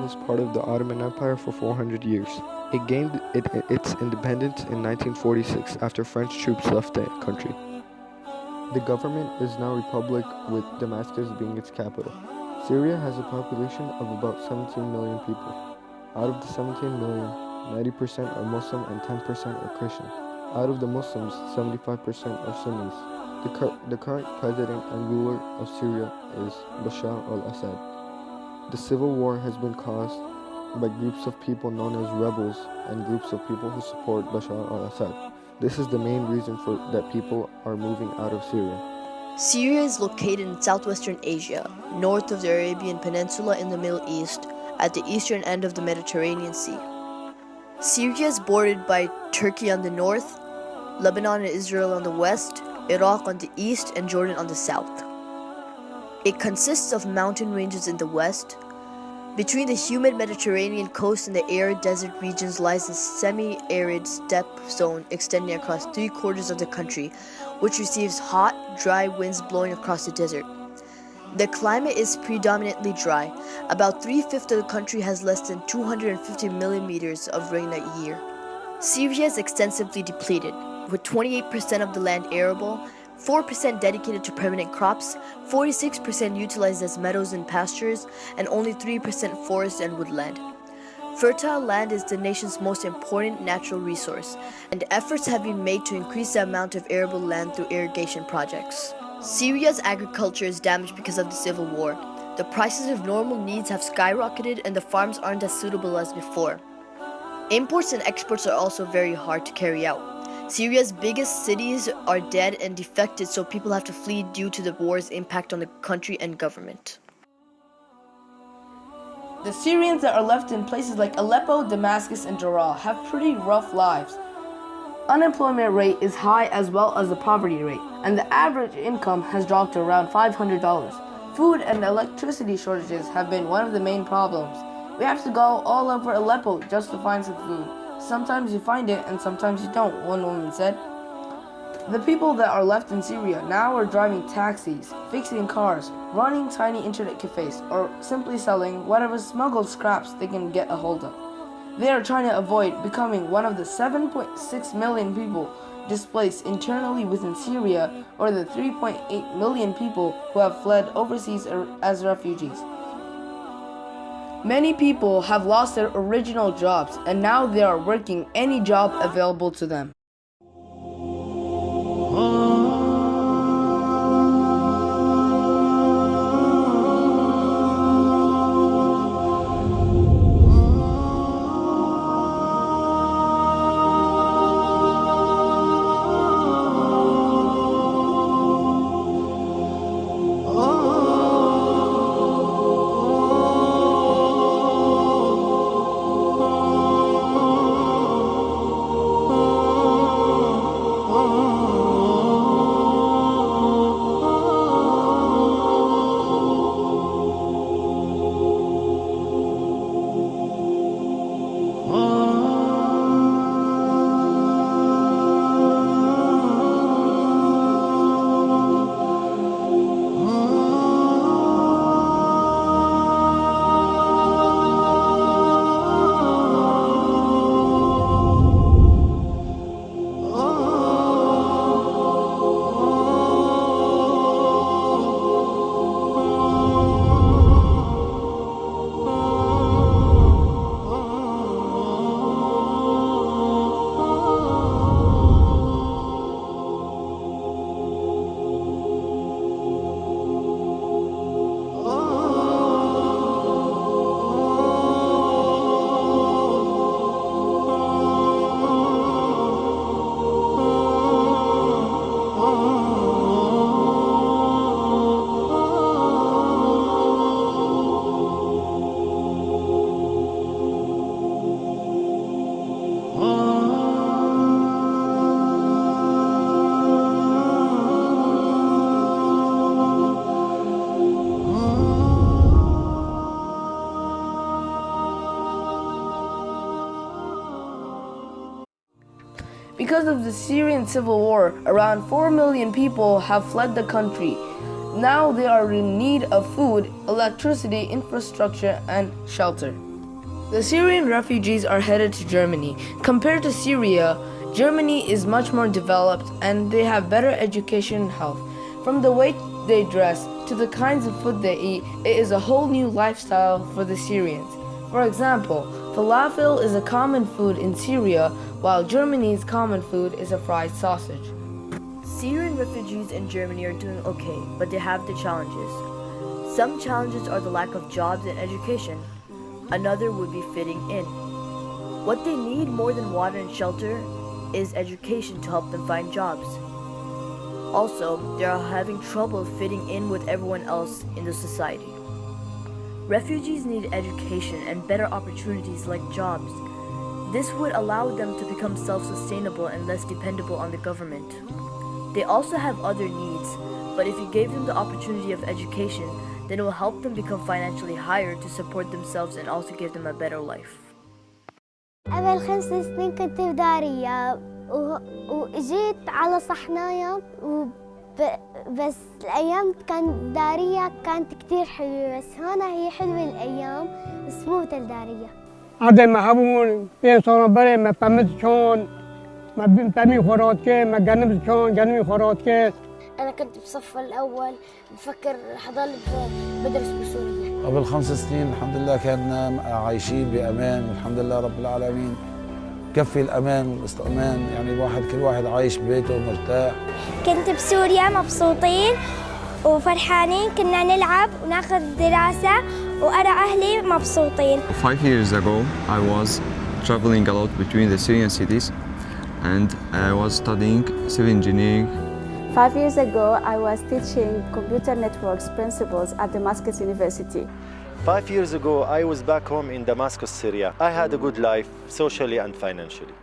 was part of the Ottoman Empire for 400 years. It gained its independence in 1946 after French troops left the country. The government is now a republic with Damascus being its capital. Syria has a population of about 17 million people. Out of the 17 million, 90% are Muslim and 10% are Christian. Out of the Muslims, 75% are Sunnis. The current president and ruler of Syria is Bashar al-Assad. The civil war has been caused by groups of people known as rebels and groups of people who support Bashar al-Assad. This is the main reason that people are moving out of Syria. Syria is located in southwestern Asia, north of the Arabian Peninsula in the Middle East, at the eastern end of the Mediterranean Sea. Syria is bordered by Turkey on the north, Lebanon and Israel on the west, Iraq on the east, and Jordan on the south. It consists of mountain ranges in the west. Between the humid Mediterranean coast and the arid desert regions lies a semi-arid steppe zone extending across 3/4 of the country, which receives hot, dry winds blowing across the desert. The climate is predominantly dry. About 3/5 of the country has less than 250 millimeters of rain a year. Syria is extensively depleted, with 28% of the land arable, 4% dedicated to permanent crops, 46% utilized as meadows and pastures, and only 3% forest and woodland. Fertile land is the nation's most important natural resource, and efforts have been made to increase the amount of arable land through irrigation projects. Syria's agriculture is damaged because of the civil war. The prices of normal needs have skyrocketed and the farms aren't as suitable as before. Imports and exports are also very hard to carry out. Syria's biggest cities are dead and defected, so people have to flee due to the war's impact on the country and government. The Syrians that are left in places like Aleppo, Damascus, and Daraa have pretty rough lives. Unemployment rate is high as well as the poverty rate, and the average income has dropped to around $500. Food and electricity shortages have been one of the main problems. We have to go all over Aleppo just to find some food. Sometimes you find it and sometimes you don't, one woman said. The people that are left in Syria now are driving taxis, fixing cars, running tiny internet cafes, or simply selling whatever smuggled scraps they can get a hold of. They are trying to avoid becoming one of the 7.6 million people displaced internally within Syria, or the 3.8 million people who have fled overseas as refugees. Many people have lost their original jobs and now they are working any job available to them. Because of the Syrian civil war, around 4 million people have fled the country. Now they are in need of food, electricity, infrastructure, and shelter. The Syrian refugees are headed to Germany. Compared to Syria, Germany is much more developed and they have better education and health. From the way they dress to the kinds of food they eat, it is a whole new lifestyle for the Syrians. For example, falafel is a common food in Syria, while Germany's common food is a fried sausage. Syrian refugees in Germany are doing okay, but they have their challenges. Some challenges are the lack of jobs and education. Another would be fitting in. What they need more than water and shelter is education to help them find jobs. Also, they are having trouble fitting in with everyone else in the society. Refugees need education and better opportunities like jobs. This would allow them to become self-sustainable and less dependable on the government. They also have other needs, but if you gave them the opportunity of education, then it will help them become financially higher to support themselves and also give them a better life. قبل 5 سنين كنت بدارية وجيت على صحنايا بس الأيام كانت دارية كانت كتير حلوة بس هنا هي حلوة الأيام بس مو مثل دارية. عادي ما هبون بين صار بري ما بمت شون ما بمي خورات كه ما جنب شون جنبي خورات كه. أنا كنت بصف الأول بفكر حضل بدرس بسوريا. قبل 5 سنين الحمد لله كنا عايشين بأمان والحمد لله رب العالمين. كفي الأمان والاستئمان يعني الواحد كل واحد عايش ببيته مرتاح. كنت بسوريا مبسوطين وفرحانين كنا نلعب وناخذ دراسة وأنا أهلي مبسوطين. 5 years ago I was traveling a lot between the Syrian cities and I was studying civil engineering. 5 years ago, I was teaching computer networks principles at Damascus University. 5 years ago, I was back home in Damascus, Syria. I had a good life, socially and financially.